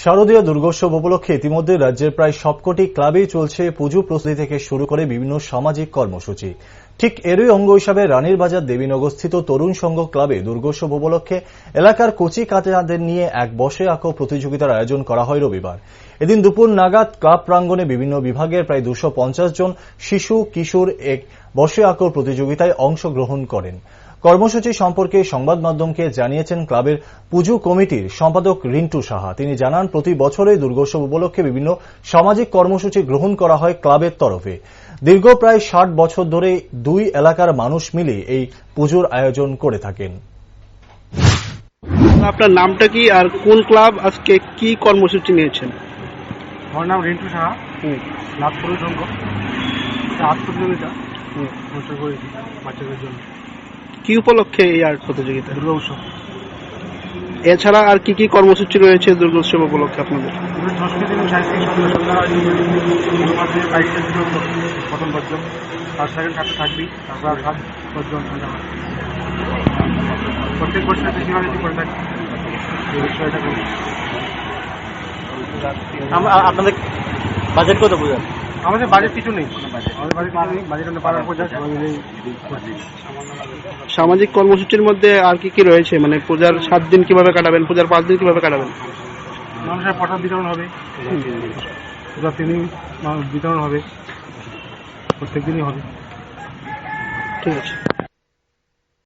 শারদীয় দুর্গোৎসব উপলক্ষে ইতিমধ্যে রাজ্যের প্রায় সবকটি ক্লাবেই চলছে পুজো প্রস্তুতি থেকে শুরু করে বিভিন্ন সামাজিক কর্মসূচি। ঠিক এরই অঙ্গ হিসাবে রানীর বাজার দেবীনগরস্থিত তরুণ সংঘ ক্লাবে দুর্গোৎসব উপলক্ষে এলাকার কচি কাচাদের নিয়ে এক বসে আঁকো প্রতিযোগিতার আয়োজন করা হয় রবিবার। এদিন দুপুর নাগাদ ক্লাব প্রাঙ্গণে বিভিন্ন বিভাগের প্রায় 250 জন শিশু কিশোর এক বসে আঁকো প্রতিযোগিতায় অংশগ্রহণ করেন। কর্মসূচি সম্পর্কে সংবাদ মাধ্যমকে জানিয়েছেন ক্লাবের পুজো কমিটির সম্পাদক রিন্টু সাহা। তিনি জানান, প্রতি বছরই দুর্গোৎসব উপলক্ষে বিভিন্ন সামাজিক কর্মসূচি গ্রহণ করা হয় ক্লাবের তরফে। দীর্ঘ প্রায় 60 বছর ধরে দুই এলাকার মানুষ মিলে এই পুজোর আয়োজন করে থাকেন। আপনার নামটা কি আর কোন ক্লাব আজকে কি কর্মসূচি নিয়েছেন? আমার নাম রিন্টু সাহা, লাভপুর সংঘ। আত্মপ্রতিযোগিতা করেছি বাচ্চাদের জন্য। কি উপলক্ষে এই আর্ট প্রতিযোগিতা? দুর্গা উৎসব। এছাড়া আর কি কি কর্মসূচি রয়েছে দুর্গোৎসব উপলক্ষে আপনাদের? সংস্কৃতি এবং সাহিত্যিক সন্ধ্যা প্রথম পর্যন্ত, তার সেকেন্ড হাতে থাকবি, তারপর হাত পর্যন্ত প্রত্যেক বছর বেশিরভাগ করে থাকি এই বিষয়টা করি। আপনাদের বাজেট কত বোঝান? আমাদের বাজেট কিছু নেই, বাজেট পাড়ার পূজা। সামাজিক কর্মসূচির মধ্যে আর কি কি রয়েছে? মানে পূজার 7 দিন কিভাবে কাটাবেন, পূজার 5 দিন কিভাবে কাটাবেন? মানুষের প্রসাদ বিতরণ হবে, পূজার 3 দিন বিতরণ হবে, প্রত্যেক দিনই হবে। ঠিক আছে।